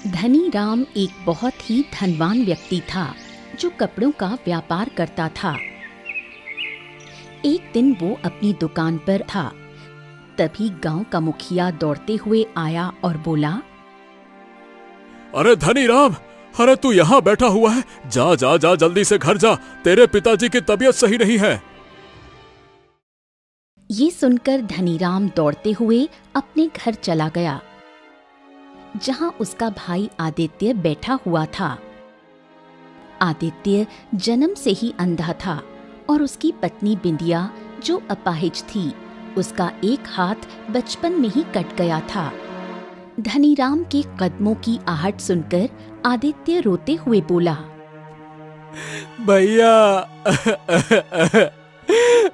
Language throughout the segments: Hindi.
धनी राम एक बहुत ही धनवान व्यक्ति था जो कपड़ों का व्यापार करता था। एक दिन वो अपनी दुकान पर था, तभी गांव का मुखिया दौड़ते हुए आया और बोला, अरे धनी राम, अरे तू यहाँ बैठा हुआ है, जा जा जा जल्दी से घर जा, तेरे पिताजी की तबीयत सही नहीं है। ये सुनकर धनीराम दौड़ते हुए अपने घर चला गया, जहां उसका भाई आदित्य बैठा हुआ था। आदित्य जन्म से ही अंधा था और उसकी पत्नी बिंदिया जो अपाहिज थी, उसका एक हाथ बचपन में ही कट गया था। धनीराम के कदमों की आहट सुनकर आदित्य रोते हुए बोला, भैया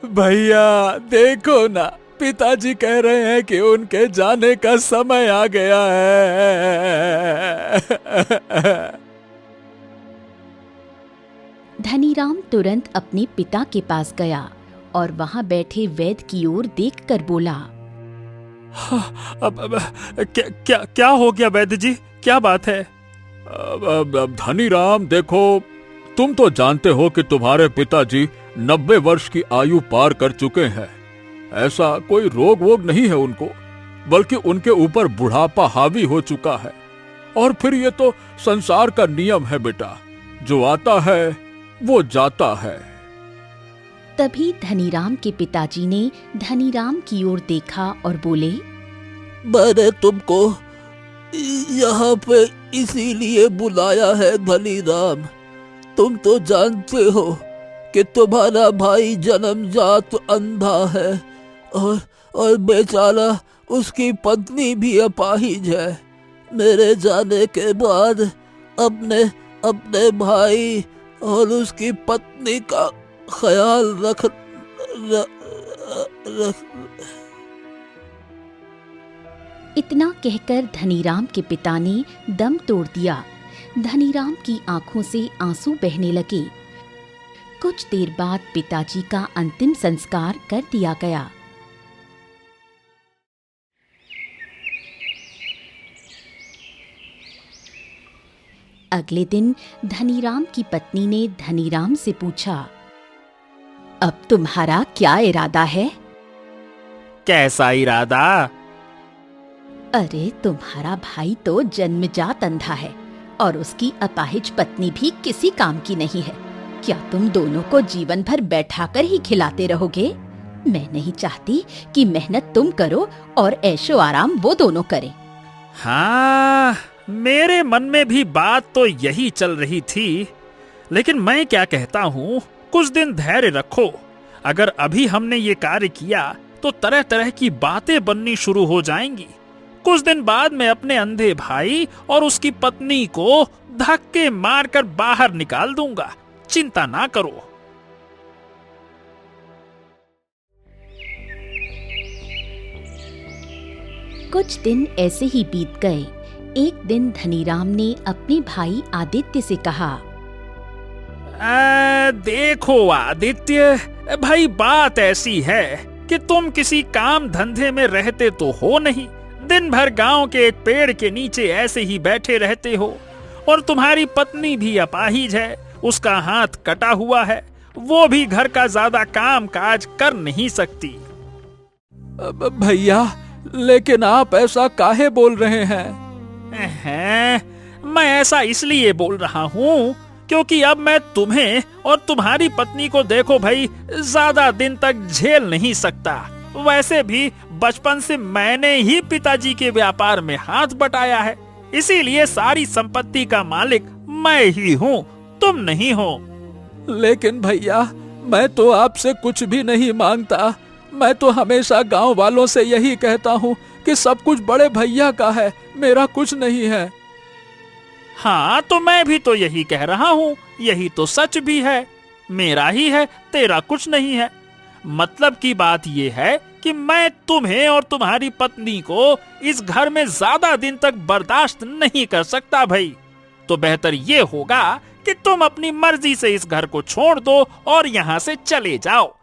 भैया देखो ना, पिताजी कह रहे हैं कि उनके जाने का समय आ गया है। धनीराम तुरंत अपने पिता के पास गया और वहां बैठे वैद्य की ओर देखकर बोला, अब क्या हो गया वैद्य जी, क्या बात है? धनीराम देखो, तुम तो जानते हो कि तुम्हारे पिताजी 90 वर्ष की आयु पार कर चुके हैं। ऐसा कोई रोग वोग नहीं है उनको, बल्कि उनके ऊपर बुढ़ापा हावी हो चुका है। और फिर ये तो संसार का नियम है बेटा, जो आता है वो जाता है। तभी धनीराम के पिताजी ने धनीराम की ओर देखा और बोले, मैंने तुमको यहाँ पे इसीलिए बुलाया है धनीराम। तुम तो जानते हो कि तुम्हारा भाई जन्मजात अंधा है और बेचारा उसकी पत्नी भी अपाहिज है। मेरे जाने के बाद अपने भाई और उसकी पत्नी का ख्याल रख। इतना कहकर धनीराम के पिता ने दम तोड़ दिया। धनीराम की आंखों से आंसू बहने लगे। कुछ देर बाद पिताजी का अंतिम संस्कार कर दिया गया। अगले दिन धनीराम की पत्नी ने धनीराम से पूछा, अब तुम्हारा क्या इरादा है? कैसा इरादा? अरे तुम्हारा भाई तो जन्मजात अंधा है और उसकी अपाहिज पत्नी भी किसी काम की नहीं है। क्या तुम दोनों को जीवन भर बैठाकर ही खिलाते रहोगे? मैं नहीं चाहती कि मेहनत तुम करो और ऐशो आराम वो दोनों करें। हाँ, मेरे मन में भी बात तो यही चल रही थी, लेकिन मैं क्या कहता हूँ, कुछ दिन धैर्य रखो। अगर अभी हमने ये कार्य किया तो तरह तरह की बातें बननी शुरू हो जाएंगी। कुछ दिन बाद मैं अपने अंधे भाई और उसकी पत्नी को धक्के मारकर बाहर निकाल दूंगा, चिंता ना करो। कुछ दिन ऐसे ही बीत गए। एक दिन धनीराम ने अपने भाई आदित्य से कहा, देखो आदित्य भाई, बात ऐसी है कि तुम किसी काम धंधे में रहते तो हो नहीं, दिन भर गांव के एक पेड़ के नीचे ऐसे ही बैठे रहते हो। और तुम्हारी पत्नी भी अपाहिज है, उसका हाथ कटा हुआ है, वो भी घर का ज्यादा काम काज कर नहीं सकती। भैया, लेकिन आप ऐसा काहे बोल रहे हैं? मैं ऐसा इसलिए बोल रहा हूँ क्योंकि अब मैं तुम्हें और तुम्हारी पत्नी को देखो भाई, ज्यादा दिन तक झेल नहीं सकता। वैसे भी बचपन से मैंने ही पिताजी के व्यापार में हाथ बटाया है, इसीलिए सारी संपत्ति का मालिक मैं ही हूँ, तुम नहीं हो। लेकिन भैया, मैं तो आपसे कुछ भी नहीं मांगता। मैं तो हमेशा गांव वालों से यही कहता हूँ कि सब कुछ बड़े भैया का है, मेरा कुछ नहीं है। हाँ, तो मैं भी तो यही कह रहा हूँ, यही तो सच भी है। मेरा ही है, तेरा कुछ नहीं है। मतलब की बात ये है कि मैं तुम्हें और तुम्हारी पत्नी को इस घर में ज्यादा दिन तक बर्दाश्त नहीं कर सकता भाई। तो बेहतर ये होगा कि तुम अपनी मर्जी से इस घर को छोड़ दो और यहाँ से चले जाओ,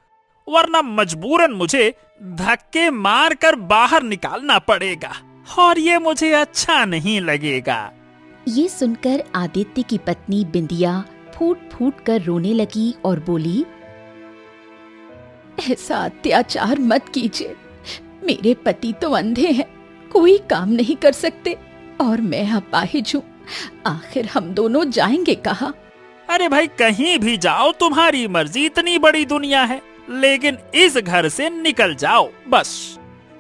वरना मजबूरन मुझे धक्के मार कर बाहर निकालना पड़ेगा और ये मुझे अच्छा नहीं लगेगा। ये सुनकर आदित्य की पत्नी बिंदिया फूट फूट कर रोने लगी और बोली, ऐसा अत्याचार मत कीजिए। मेरे पति तो अंधे हैं, कोई काम नहीं कर सकते, और मैं अपाहिज हूँ। आखिर हम दोनों जाएंगे कहाँ? अरे भाई, कहीं भी जाओ, तुम्हारी मर्जी, इतनी बड़ी दुनिया है, लेकिन इस घर से निकल जाओ बस।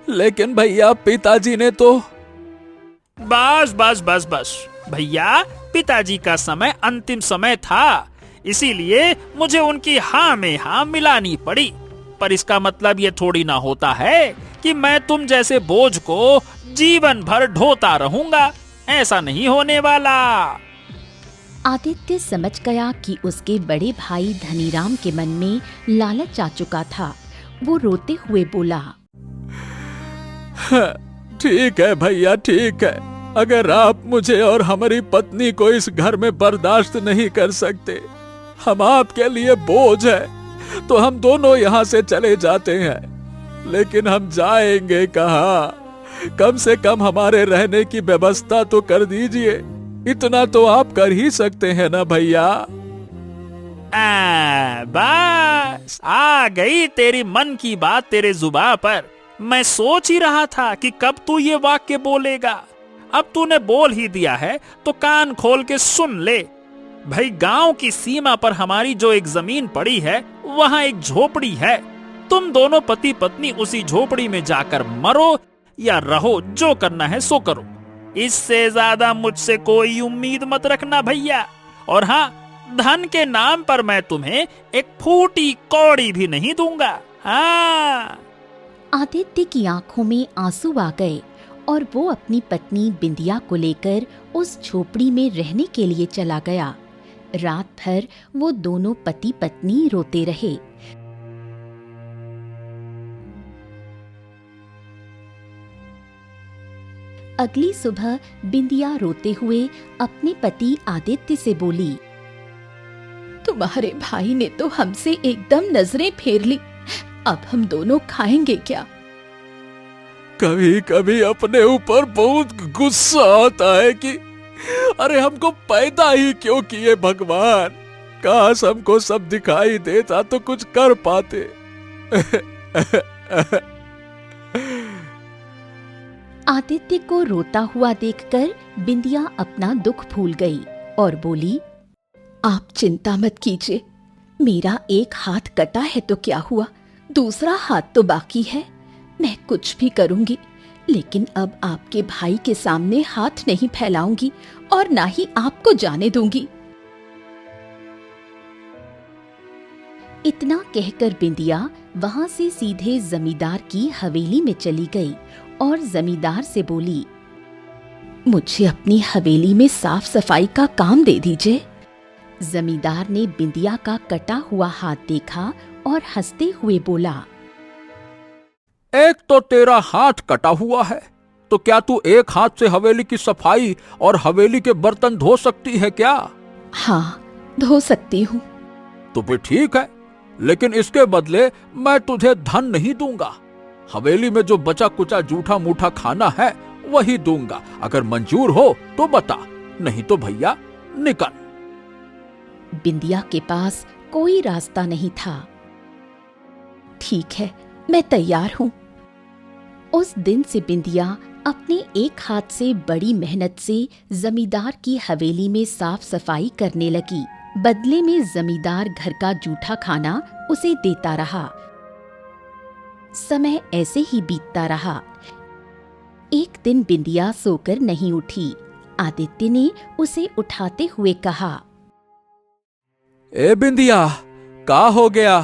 लेकिन भैया, पिताजी ने तो। बस बस बस बस भैया, पिताजी का समय अंतिम समय था, इसीलिए मुझे उनकी हाँ में हाँ मिलानी पड़ी। पर इसका मतलब ये थोड़ी ना होता है कि मैं तुम जैसे बोझ को जीवन भर ढोता रहूंगा। ऐसा नहीं होने वाला। आदित्य समझ गया कि उसके बड़े भाई धनीराम के मन में लालच आ चुका था। वो रोते हुए बोला, ठीक है भैया, ठीक है। अगर आप मुझे और हमारी पत्नी को इस घर में बर्दाश्त नहीं कर सकते, हम आपके लिए बोझ है, तो हम दोनों यहाँ से चले जाते हैं। लेकिन हम जाएंगे कहाँ? कम से कम हमारे रहने की व्यवस्था तो कर दीजिए। इतना तो आप कर ही सकते हैं ना भैया। बस आ गई तेरी मन की बात तेरे जुबान पर। मैं सोच ही रहा था कि कब तू ये वाक्य बोलेगा। अब तूने बोल ही दिया है तो कान खोल के सुन ले। भाई, गांव की सीमा पर हमारी जो एक जमीन पड़ी है, वहां एक झोपड़ी है। तुम दोनों पति पत्नी उसी झोपड़ी में जाकर मरो या रहो, जो करना है सो करो। इससे ज्यादा मुझसे कोई उम्मीद मत रखना भैया। और हाँ, धन के नाम पर मैं तुम्हें एक फूटी कौड़ी भी नहीं दूंगा। हाँ। आदित्य की आंखों में आंसू आ गए और वो अपनी पत्नी बिंदिया को लेकर उस झोपड़ी में रहने के लिए चला गया। रात भर वो दोनों पति पत्नी रोते रहे। अगली सुबह बिंदिया रोते हुए अपने पति आदित्य से बोली, तुम्हारे भाई ने तो हमसे एकदम नजरें फेर ली। अब हम दोनों खाएंगे क्या? कभी कभी अपने ऊपर बहुत गुस्सा आता है कि अरे हमको पैदा ही क्यों किए भगवान। काश हमको सब दिखाई देता तो कुछ कर पाते। आदित्य को रोता हुआ देखकर बिंदिया अपना दुख भूल गई और बोली, आप चिंता मत कीजिए। मेरा एक हाथ कटा है तो क्या हुआ, दूसरा हाथ तो बाकी है। मैं कुछ भी करूंगी, लेकिन अब आपके भाई के सामने हाथ नहीं फैलाऊंगी और ना ही आपको जाने दूंगी। इतना कहकर बिंदिया वहां से सीधे जमींदार की हवेली में चली गई और जमींदार से बोली, मुझे अपनी हवेली में साफ सफाई का काम दे दीजिए। जमींदार ने बिंदिया का कटा हुआ हाथ देखा और हंसते हुए बोला, एक तो तेरा हाथ कटा हुआ है, तो क्या तू एक हाथ से हवेली की सफाई और हवेली के बर्तन धो सकती है क्या? हाँ, धो सकती हूँ। तो फिर ठीक है, लेकिन इसके बदले मैं तुझे धन नहीं दूंगा। हवेली में जो बचा कुचा जूठा मूठा खाना है वही दूंगा। अगर मंजूर हो तो बता, नहीं तो भैया निकल। बिंदिया के पास कोई रास्ता नहीं था। ठीक है, मैं तैयार हूँ। उस दिन से बिंदिया अपने एक हाथ से बड़ी मेहनत से जमींदार की हवेली में साफ सफाई करने लगी। बदले में जमींदार घर का जूठा खाना उसे देता रहा। समय ऐसे ही बीतता रहा। एक दिन बिंदिया सोकर नहीं उठी। आदित्य ने उसे उठाते हुए कहा, ए बिंदिया, का हो गया?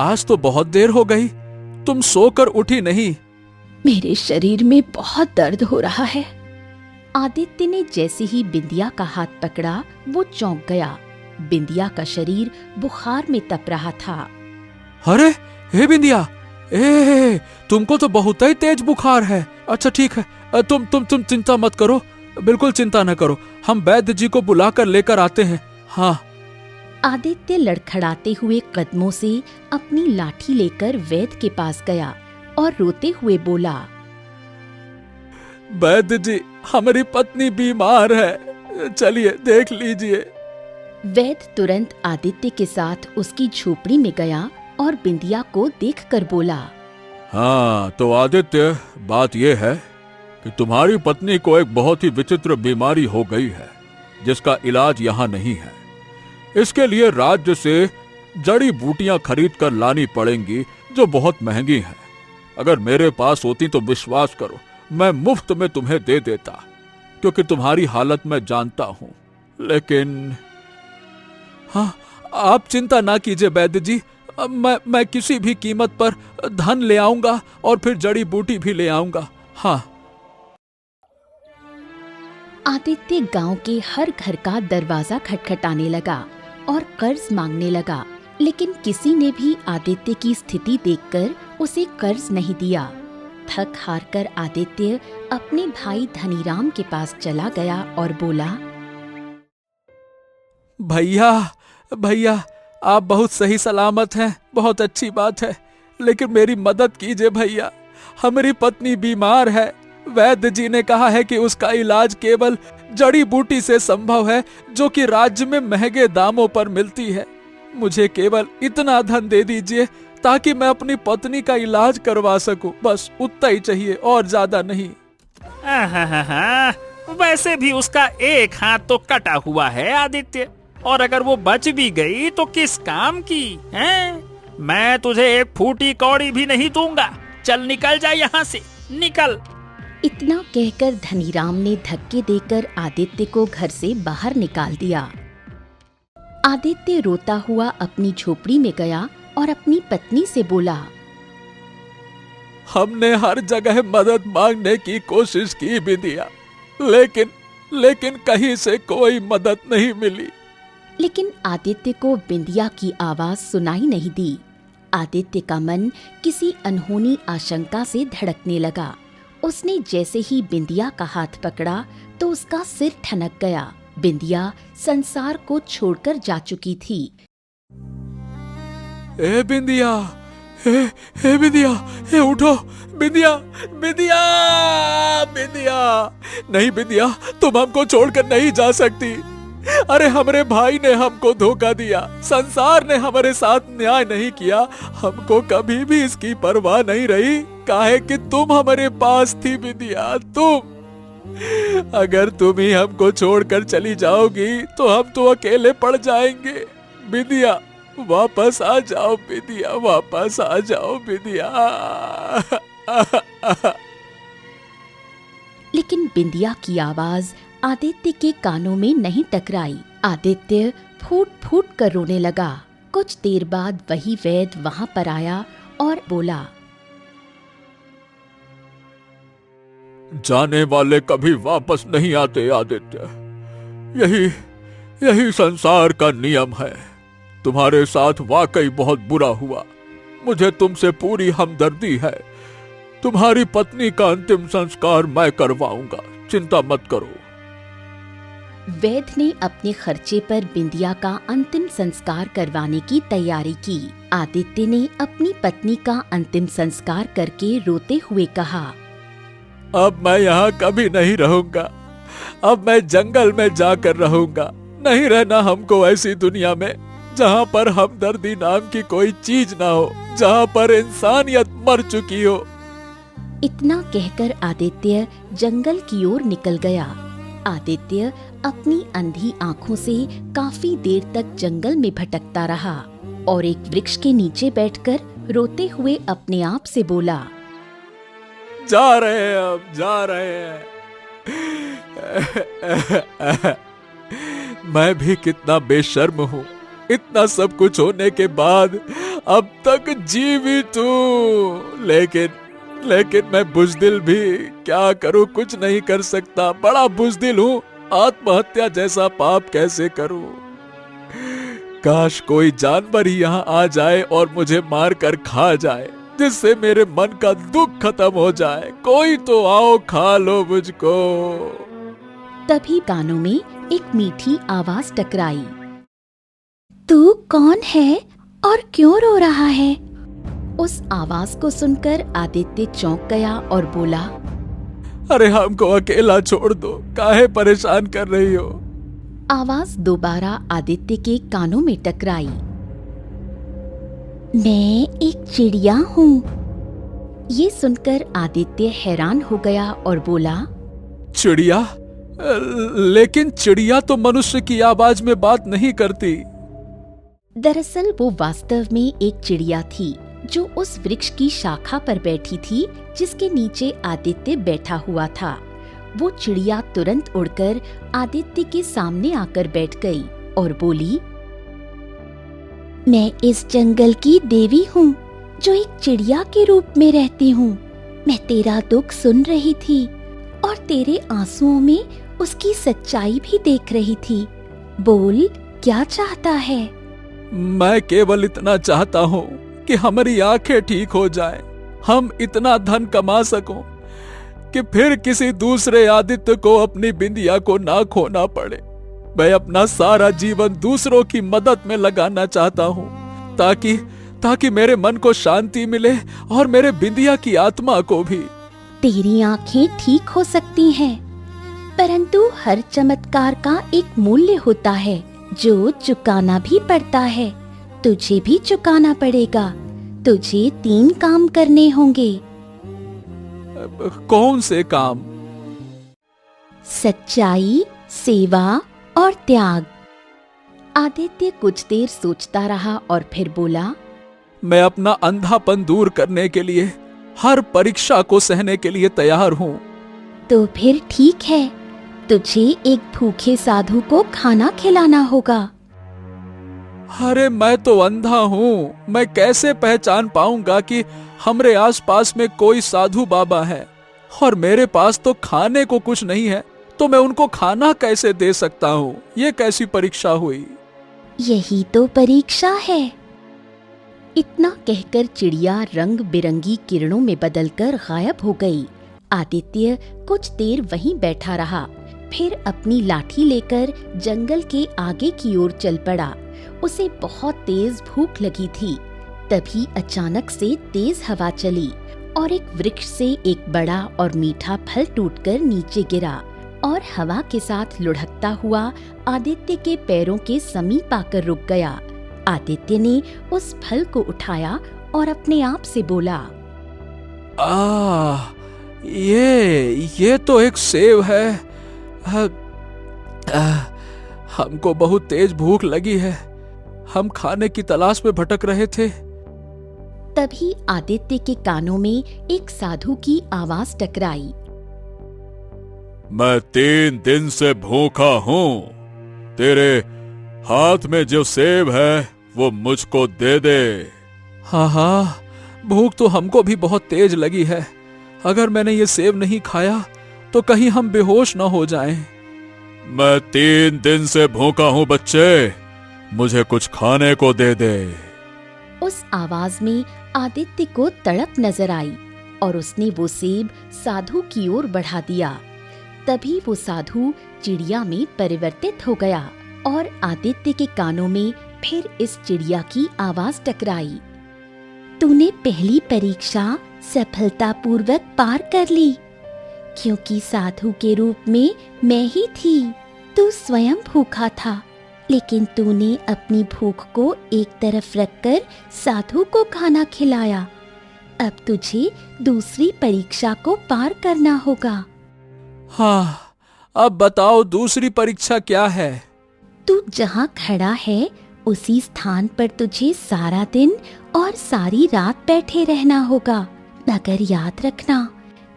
आज तो बहुत देर हो गई, तुम सोकर उठी नहीं। मेरे शरीर में बहुत दर्द हो रहा है। आदित्य ने जैसे ही बिंदिया का हाथ पकड़ा, वो चौंक गया। बिंदिया का शरीर बुखार में तप रहा था। अरे हे बिंदिया, तुमको तो बहुत ही तेज बुखार है। अच्छा ठीक है, तुम चिंता मत करो, बिल्कुल चिंता न करो, हम वैद्य जी को बुलाकर लेकर आते हैं। हाँ। आदित्य लड़खड़ाते हुए कदमों से अपनी लाठी लेकर वैद्य के पास गया और रोते हुए बोला, वैद्य जी, हमारी पत्नी बीमार है, चलिए देख लीजिए। वैद्य तुरंत आदित्य के साथ उसकी झोपड़ी में गया और बिंदिया को देखकर बोला, हाँ तो आदित्य, बात यह है कि तुम्हारी पत्नी को एक बहुत ही विचित्र बीमारी हो गई है जिसका इलाज यहाँ नहीं है। इसके लिए राज्य से जड़ी बूटियां खरीद कर लानी पड़ेंगी जो बहुत महंगी हैं। अगर मेरे पास होती तो विश्वास करो मैं मुफ्त में तुम्हें दे देता, क्योंकि तुम्हारी हालत मैं जानता हूं। लेकिन हाँ, आप चिंता ना कीजिए वैद्य जी, मैं किसी भी कीमत पर धन ले आऊंगा और फिर जड़ी बूटी भी ले आऊंगा। हाँ। आदित्य गांव के हर घर का दरवाजा खटखटाने लगा और कर्ज मांगने लगा, लेकिन किसी ने भी आदित्य की स्थिति देखकर उसे कर्ज नहीं दिया। थक हार कर आदित्य अपने भाई धनीराम के पास चला गया और बोला, भैया भैया, आप बहुत सही सलामत हैं, बहुत अच्छी बात है, लेकिन मेरी मदद कीजिए भैया। हमारी पत्नी बीमार है। वैद्य जी ने कहा है कि उसका इलाज केवल जड़ी बूटी से संभव है जो कि राज्य में महंगे दामों पर मिलती है। मुझे केवल इतना धन दे दीजिए ताकि मैं अपनी पत्नी का इलाज करवा सकूं, बस उतना ही चाहिए और ज्यादा नहीं। वैसे भी उसका एक हाथ तो कटा हुआ है आदित्य, और अगर वो बच भी गई तो किस काम की है? मैं तुझे एक फूटी कौड़ी भी नहीं दूंगा। चल निकल जा यहाँ से, निकल। इतना कहकर धनीराम ने धक्के देकर आदित्य को घर से बाहर निकाल दिया। आदित्य रोता हुआ अपनी झोपड़ी में गया और अपनी पत्नी से बोला, हमने हर जगह मदद मांगने की कोशिश की बिंदिया, लेकिन कहीं से कोई मदद नहीं मिली। लेकिन आदित्य को बिंदिया की आवाज सुनाई नहीं दी। आदित्य का मन किसी अनहोनी आशंका से धड़कने लगा। उसने जैसे ही बिंदिया का हाथ पकड़ा तो उसका सिर ठनक गया। बिंदिया संसार को छोड़कर जा चुकी थी। ए बिंदिया, ए बिंदिया, ए उठो बिंदिया, बिंदिया, बिंदिया। नहीं बिंदिया, तुम हमको छोड़कर नहीं जा सकती। अरे हमारे भाई ने हमको धोखा दिया, संसार ने हमारे साथ न्याय नहीं किया, हमको कभी भी इसकी परवाह नहीं रही। काहे कि तुम हमारे पास थी बिंदिया, तुम। अगर तुम ही हमको छोड़कर चली जाओगी तो हम तो अकेले पड़ जाएंगे। बिंदिया वापस आ जाओ, बिंदिया वापस आ जाओ बिंदिया। लेकिन बिंदिया की आवाज आदित्य के कानों में नहीं टकराई। आदित्य फूट फूट कर रोने लगा। कुछ देर बाद वही वैद्य वहां पर आया और बोला, जाने वाले कभी वापस नहीं आते आदित्य, यही संसार का नियम है। तुम्हारे साथ वाकई बहुत बुरा हुआ, मुझे तुमसे पूरी हमदर्दी है। तुम्हारी पत्नी का अंतिम संस्कार मैं करवाऊंगा, चिंता मत करो। वैद्य ने अपने खर्चे पर बिंदिया का अंतिम संस्कार करवाने की तैयारी की। आदित्य ने अपनी पत्नी का अंतिम संस्कार करके रोते हुए कहा, अब मैं यहाँ कभी नहीं रहूंगा, अब मैं जंगल में जाकर रहूंगा। नहीं रहना हमको ऐसी दुनिया में जहाँ पर हमदर्दी नाम की कोई चीज ना हो, जहाँ पर इंसानियत मर चुकी हो। इतना कहकर आदित्य जंगल की ओर निकल गया। आदित्य अपनी अंधी आंखों से काफी देर तक जंगल में भटकता रहा और एक वृक्ष के नीचे बैठकर रोते हुए अपने आप से बोला, जा रहे हैं, अब जा रहे हैं। मैं भी कितना बेशर्म हूँ, इतना सब कुछ होने के बाद अब तक जीवित हूँ। लेकिन मैं बुज़दिल भी, क्या करूँ, कुछ नहीं कर सकता। बड़ा बुज़दिल हूँ, आत्महत्या जैसा पाप कैसे करूँ। काश कोई जानवर ही यहाँ आ जाए और मुझे मार कर खा जाए, जिससे मेरे मन का दुख खत्म हो जाए। कोई तो आओ, खा लो मुझको। तभी कानों में एक मीठी आवाज टकराई, तू कौन है और क्यों रो रहा है? उस आवाज को सुनकर आदित्य चौंक गया और बोला, अरे हमको अकेला छोड़ दो, काहे परेशान कर रही हो? आवाज दोबारा आदित्य के कानों में टकराई। मैं एक चिड़िया हूँ। ये सुनकर आदित्य हैरान हो गया और बोला, चिड़िया? लेकिन चिड़िया तो मनुष्य की आवाज में बात नहीं करती। दरअसल वो वास्तव में एक चिड़िया थी जो उस वृक्ष की शाखा पर बैठी थी जिसके नीचे आदित्य बैठा हुआ था। वो चिड़िया तुरंत उड़कर आदित्य के सामने आकर बैठ गई और बोली, मैं इस जंगल की देवी हूँ जो एक चिड़िया के रूप में रहती हूँ। मैं तेरा दुख सुन रही थी और तेरे आंसुओं में उसकी सच्चाई भी देख रही थी। बोल, क्या चाहता है? मैं केवल इतना चाहता हूँ कि हमारी आंखें ठीक हो जाएं, हम इतना धन कमा सकों कि फिर किसी दूसरे आदित्य को अपनी बिंदिया को ना खोना पड़े। मैं अपना सारा जीवन दूसरों की मदद में लगाना चाहता हूँ ताकि मेरे मन को शांति मिले और मेरे बिंदिया की आत्मा को भी। तेरी आंखें ठीक हो सकती हैं, परंतु हर चमत्कार का एक मूल्य होता है जो चुकाना भी पड़ता है। तुझे भी चुकाना पड़ेगा। तुझे 3 काम करने होंगे। कौन से काम? सच्चाई, सेवा और त्याग। आदित्य कुछ देर सोचता रहा और फिर बोला, मैं अपना अंधापन दूर करने के लिए हर परीक्षा को सहने के लिए तैयार हूँ। तो फिर ठीक है, तुझे एक भूखे साधु को खाना खिलाना होगा। अरे मैं तो अंधा हूँ, मैं कैसे पहचान पाऊंगा कि हमरे आसपास में कोई साधु बाबा है? और मेरे पास तो खाने को कुछ नहीं है, तो मैं उनको खाना कैसे दे सकता हूँ? ये कैसी परीक्षा हुई? यही तो परीक्षा है। इतना कहकर चिड़िया रंग बिरंगी किरणों में बदलकर गायब हो गई। आदित्य कुछ देर वहीं बैठा रहा, फिर अपनी लाठी लेकर जंगल के आगे की ओर चल पड़ा। उसे बहुत तेज भूख लगी थी। तभी अचानक से तेज हवा चली और एक वृक्ष से एक बड़ा और मीठा फल टूटकर नीचे गिरा और हवा के साथ लुढ़कता हुआ आदित्य के पैरों के समीप आकर रुक गया। आदित्य ने उस फल को उठाया और अपने आप से बोला, ये तो एक सेब है। हमको बहुत तेज भूख लगी है। हम खाने की तलाश में भटक रहे थे। तभी आदित्य के कानों में एक साधु की आवाज टकराई। मैं 3 दिन से भूखा हूँ। तेरे हाथ में जो सेब है वो मुझको दे दे। हाँ, भूख तो हमको भी बहुत तेज लगी है। अगर मैंने ये सेब नहीं खाया तो कहीं हम बेहोश न हो जाएं। मैं 3 दिन से भूखा हूँ बच्चे, मुझे कुछ खाने को दे दे। उस आवाज में आदित्य को तड़प नजर आई और उसने वो सेब साधु की ओर बढ़ा दिया। तभी वो साधु चिड़िया में परिवर्तित हो गया और आदित्य के कानों में फिर इस चिड़िया की आवाज टकराई। तूने पहली परीक्षा सफलतापूर्वक पार कर ली, क्योंकि साधु के रूप में मैं ही थी। तू स्वयं भूखा था, लेकिन तूने अपनी भूख को एक तरफ रखकर साधु को खाना खिलाया। अब तुझे दूसरी परीक्षा को पार करना होगा। हाँ, अब बताओ दूसरी परीक्षा क्या है? तू जहाँ खड़ा है उसी स्थान पर तुझे सारा दिन और सारी रात बैठे रहना होगा। मगर याद रखना,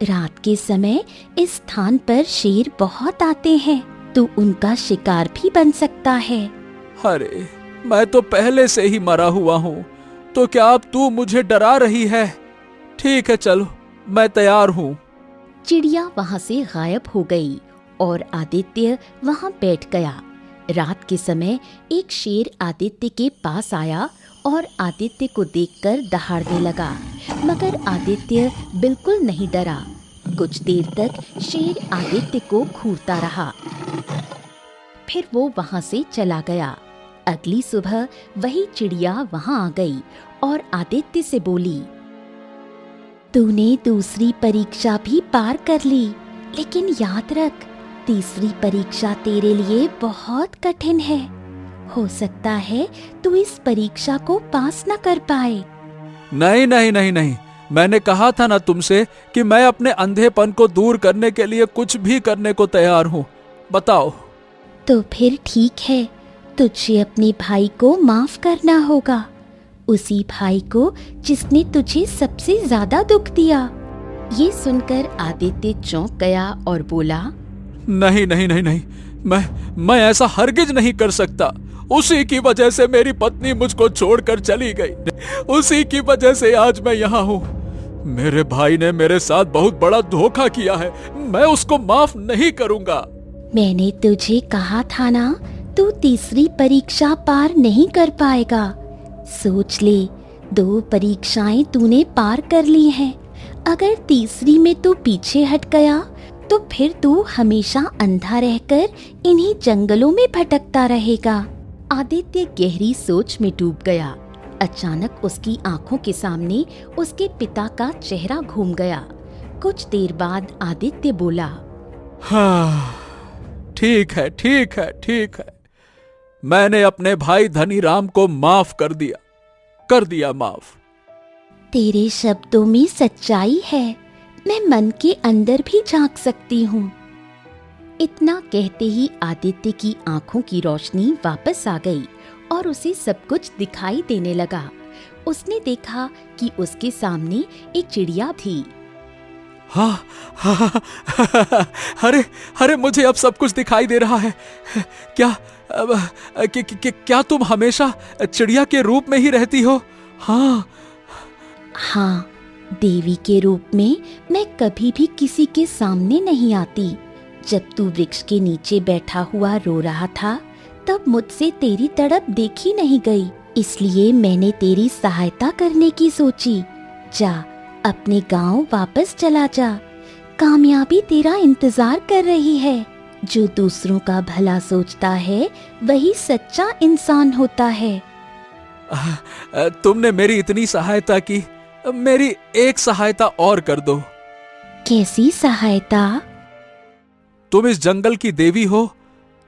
रात के समय इस स्थान पर शेर बहुत आते हैं। तू उनका शिकार भी बन सकता है। अरे, मैं तो पहले से ही मरा हुआ हूँ, तो क्या अब तू मुझे डरा रही है? ठीक है, चलो, मैं तैयार हूँ। चिड़िया वहाँ से गायब हो गई और आदित्य वहाँ बैठ गया। रात के समय एक शेर आदित्य के पास आया और आदित्य को देखकर दहाड़ने लगा, मगर आदित्य बिल्कुल नहीं डरा। कुछ देर तक शेर आदित्य को घूरता रहा, फिर वो वहाँ से चला गया। अगली सुबह वही चिड़िया वहाँ आ गई और आदित्य से बोली, तूने दूसरी परीक्षा भी पार कर ली, लेकिन याद रख, तीसरी परीक्षा तेरे लिए बहुत कठिन है। हो सकता है तू इस परीक्षा को पास न कर पाए। नहीं नहीं नहीं नहीं, मैंने कहा था ना तुमसे कि मैं अपने अंधेपन को दूर करने के लिए कुछ भी करने को तैयार हूँ। बताओ। तो फिर ठीक है, तुझे अपने भाई को माफ करना होगा, उसी भाई को जिसने तुझे सबसे ज्यादा दुख दिया। ये सुनकर आदित्य चौंक गया और बोला, नहीं नहीं नहीं नहीं, मैं ऐसा हरगिज नहीं कर सकता। उसी की वजह से मेरी पत्नी मुझको छोड़कर चली गई, उसी की वजह से आज मैं यहाँ हूँ। मेरे भाई ने मेरे साथ बहुत बड़ा धोखा किया है, मैं उसको माफ नहीं करूंगा। मैंने तुझे कहा था ना, तू तीसरी परीक्षा पार नहीं कर पाएगा। सोच ले, 2 परीक्षाएं तूने पार कर ली हैं। अगर तीसरी में तू पीछे हट गया तो फिर तू हमेशा अंधा रहकर इन्हीं जंगलों में भटकता रहेगा। आदित्य गहरी सोच में डूब गया। अचानक उसकी आंखों के सामने उसके पिता का चेहरा घूम गया। कुछ देर बाद आदित्य बोला, हाँ, ठीक है ठीक है ठीक है, मैंने अपने भाई धनीराम को माफ कर दिया माफ। तेरे शब्दों में सच्चाई है, मैं मन के अंदर भी झांक सकती हूँ। इतना कहते ही आदित्य की आंखों की रोशनी वापस आ गई और उसे सब कुछ दिखाई देने लगा। उसने देखा कि उसके सामने एक चिड़िया थी। हाँ, अरे मुझे अब सब कुछ दिखाई दे रहा है। क्या तुम हमेशा चिड़िया के रूप में ही रहती हो? हाँ, देवी के रूप में मैं कभी भी किसी के सामने नहीं आती। जब तू वृक्ष के नीचे बैठा हुआ रो रहा था, तब मुझसे तेरी तड़प देखी नहीं गई, इसलिए मैंने तेरी सहायता करने की सोची। जा, अपने गांव वापस चला जा, कामयाबी तेरा इंतजार कर रही है। जो दूसरों का भला सोचता है वही सच्चा इंसान होता है। तुमने मेरी इतनी सहायता की, मेरी एक सहायता और कर दो। कैसी सहायता? तुम इस जंगल की देवी हो,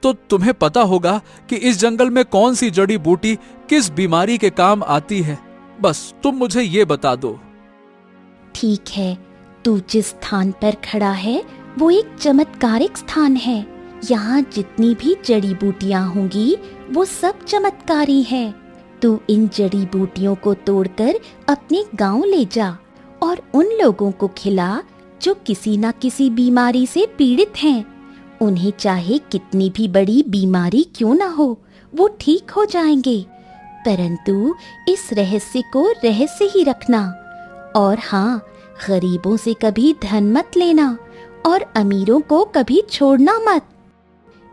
तो तुम्हें पता होगा कि इस जंगल में कौन सी जड़ी बूटी किस बीमारी के काम आती है। बस तुम मुझे ये बता दो। ठीक है, तू जिस स्थान पर खड़ा है वो एक चमत्कारिक स्थान है। यहाँ जितनी भी जड़ी बूटियाँ होंगी वो सब चमत्कारी हैं। तू इन जड़ी बूटियों को तोड़कर अपने गांव ले जा और उन लोगों को खिला जो किसी न किसी बीमारी से पीड़ित हैं। उन्हें चाहे कितनी भी बड़ी बीमारी क्यों ना हो, वो ठीक हो जाएंगे। परंतु इस रहस्य को रहस्य ही रखना। और हाँ, गरीबों से कभी धन मत लेना और अमीरों को कभी छोड़ना मत।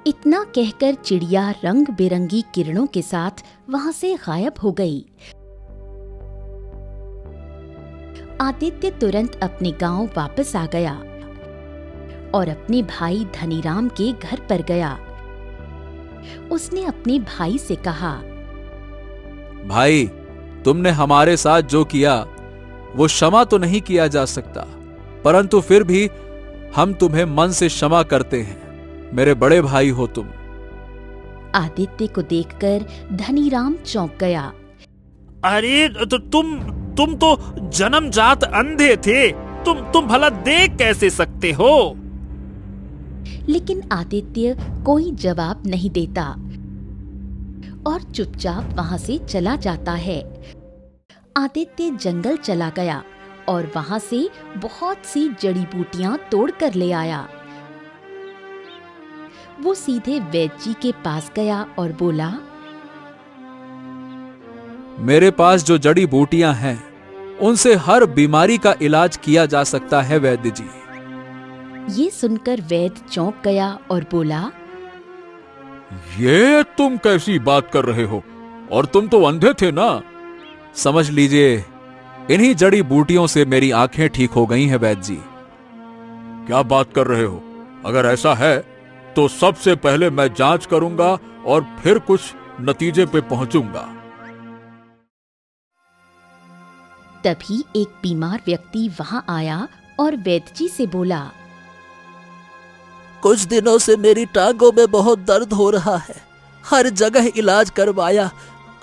इतना कहकर चिड़िया रंग बिरंगी किरणों के साथ वहां से गायब हो गई। आदित्य तुरंत अपने गांव वापस आ गया और अपने भाई धनीराम के घर पर गया। उसने अपने भाई से कहा, भाई, तुमने हमारे साथ जो किया वो क्षमा तो नहीं किया जा सकता, परंतु फिर भी हम तुम्हें मन से क्षमा करते हैं। मेरे बड़े भाई हो तुम। आदित्य को देखकर धनीराम चौंक गया। अरे तो तुम तो जन्मजात अंधे थे, तुम भला देख कैसे सकते हो? लेकिन आदित्य कोई जवाब नहीं देता और चुपचाप वहां से चला जाता है। आदित्य जंगल चला गया और वहां से बहुत सी जड़ी बूटियां तोड़ कर ले आया। वो सीधे वैद्य जी के पास गया और बोला, मेरे पास जो जड़ी बूटियां हैं उनसे हर बीमारी का इलाज किया जा सकता है वैद्य जी। ये सुनकर वैद्य चौंक गया और बोला, ये तुम कैसी बात कर रहे हो? और तुम तो अंधे थे ना? समझ लीजिए, इन्हीं जड़ी बूटियों से मेरी आंखें ठीक हो गई हैं वैद्य जी। क्या बात कर रहे हो? अगर ऐसा है तो सबसे पहले मैं जांच करूंगा और फिर कुछ नतीजे पे पहुंचूंगा। तभी एक बीमार व्यक्ति वहां आया और वैद्य जी से बोला, कुछ दिनों से मेरी टांगों में बहुत दर्द हो रहा है, हर जगह इलाज करवाया,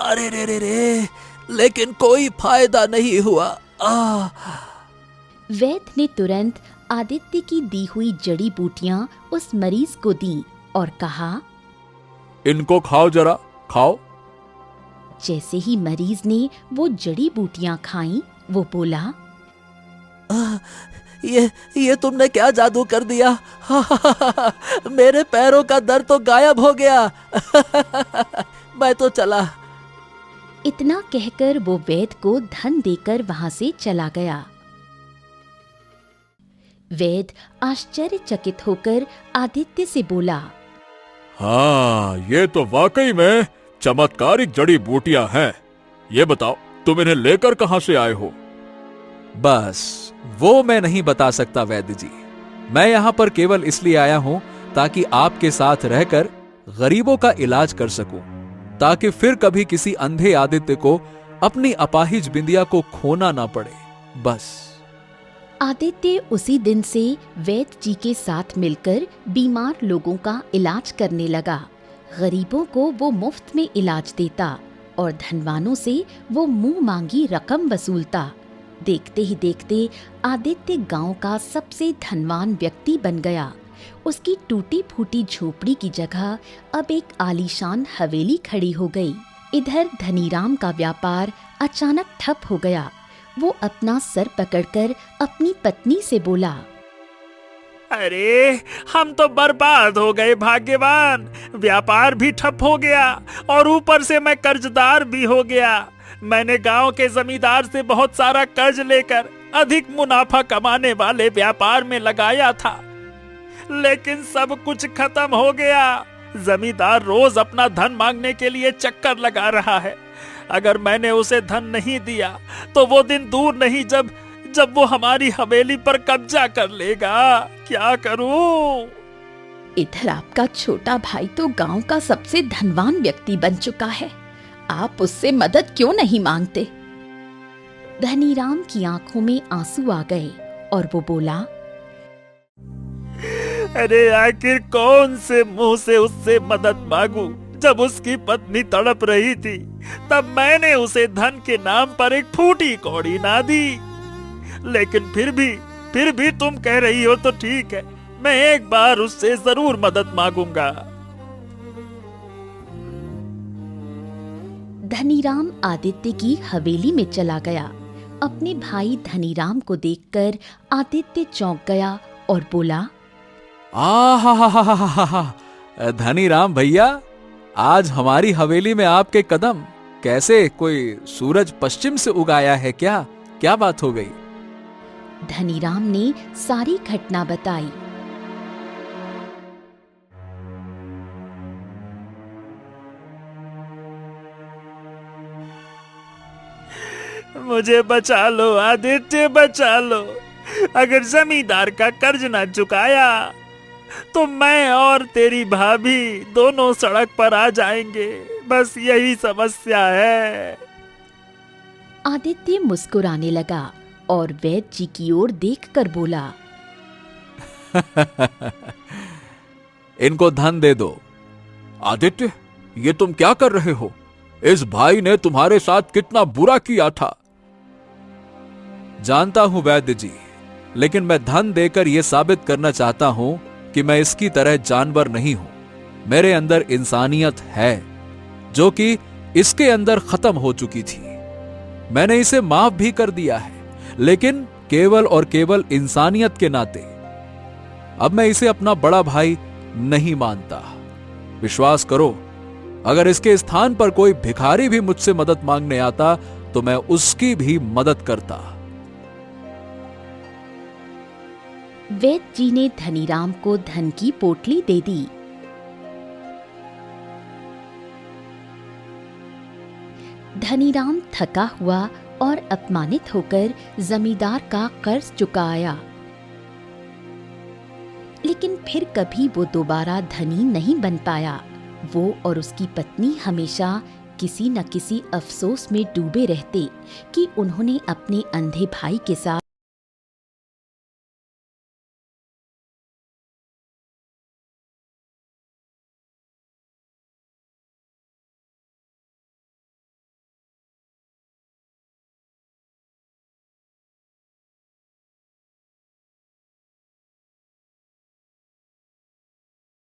अरे रे रे रे, लेकिन कोई फायदा नहीं हुआ। वैद्य ने तुरंत आदित्य की दी हुई जड़ी बूटियां उस मरीज को दी और कहा, इनको खाओ, जरा खाओ। जैसे ही मरीज ने वो जड़ी बूटियां खाईं, वो बोला, ये तुमने क्या जादू कर दिया? मेरे पैरों का दर्द तो गायब हो गया। मैं तो चला। इतना कहकर वो वैद्य को धन देकर वहां से चला गया। वैद्य आश्चर्यचकित होकर आदित्य से बोला, हाँ, ये तो वाकई में चमत्कारिक जड़ी बूटियां हैं। ये बताओ, तुम इन्हें लेकर कहां से आए हो? बस वो मैं नहीं बता सकता वैद्य जी। मैं यहाँ पर केवल इसलिए आया हूँ ताकि आपके साथ रहकर गरीबों का इलाज कर सकूं, ताकि फिर कभी किसी अंधे आदित्य को अपनी अपाहिज बिंदिया को खोना ना पड़े, बस। आदित्य उसी दिन से वैद्य जी के साथ मिलकर बीमार लोगों का इलाज करने लगा। गरीबों को वो मुफ्त में इलाज देता और धनवानों से वो मुंह मांगी रकम वसूलता। देखते ही देखते आदित्य गांव का सबसे धनवान व्यक्ति बन गया। उसकी टूटी फूटी झोपड़ी की जगह अब एक आलीशान हवेली खड़ी हो गई। इधर धनीराम का व्यापार अचानक ठप हो गया। वो अपना सर पकड़कर अपनी पत्नी से बोला, अरे हम तो बर्बाद हो गए भाग्यवान, व्यापार भी ठप हो गया और ऊपर से मैं कर्जदार भी हो गया। मैंने गांव के जमींदार से बहुत सारा कर्ज लेकर अधिक मुनाफा कमाने वाले व्यापार में लगाया था, लेकिन सब कुछ खत्म हो गया। जमींदार रोज अपना धन मांगने के लिए चक्कर लगा रहा है। अगर मैंने उसे धन नहीं दिया तो वो दिन दूर नहीं जब वो हमारी हवेली पर कब्जा कर लेगा। क्या करूं? इधर आपका छोटा भाई तो गांव का सबसे धनवान व्यक्ति बन चुका है, आप उससे मदद क्यों नहीं मांगते? धनीराम की आंखों में आंसू आ गए और वो बोला, अरे आखिर कौन से मुंह से उससे मदद मांगू? जब उसकी पत्नी तड़प रही थी तब मैंने उसे धन के नाम पर एक फूटी कौड़ी ना दी। लेकिन फिर भी तुम कह रही हो तो ठीक है, मैं एक बार उससे जरूर मदद मांगूंगा। धनीराम आदित्य की हवेली में चला गया। अपने भाई धनीराम को देखकर आदित्य चौंक गया और बोला, धनीराम भैया, आज हमारी हवेली में आपके कदम कैसे? कोई सूरज पश्चिम से उगाया है क्या? क्या बात हो गई? धनीराम ने सारी घटना बताई। मुझे बचा लो आदित्य, बचा लो। अगर जमींदार का कर्ज ना चुकाया तो मैं और तेरी भाभी दोनों सड़क पर आ जाएंगे। बस यही समस्या है। आदित्य मुस्कुराने लगा और वैद्य जी की ओर देखकर बोला, इनको धन दे दो। आदित्य, ये तुम क्या कर रहे हो? इस भाई ने तुम्हारे साथ कितना बुरा किया था। जानता हूं वैद्य जी, लेकिन मैं धन देकर यह साबित करना चाहता हूं कि मैं इसकी तरह जानवर नहीं हूं। मेरे अंदर इंसानियत है, जो कि इसके अंदर खत्म हो चुकी थी। मैंने इसे माफ भी कर दिया है, लेकिन केवल और केवल इंसानियत के नाते। अब मैं इसे अपना बड़ा भाई नहीं मानता। विश्वास करो, अगर इसके स्थान पर कोई भिखारी भी मुझसे मदद मांगने आता तो मैं उसकी भी मदद करता। वैद्य जी ने धनीराम को धन की पोटली दे दी। धनीराम थका हुआ और अपमानित होकर जमींदार का कर्ज चुकाया, लेकिन फिर कभी वो दोबारा धनी नहीं बन पाया। वो और उसकी पत्नी हमेशा किसी न किसी अफसोस में डूबे रहते कि उन्होंने अपने अंधे भाई के साथ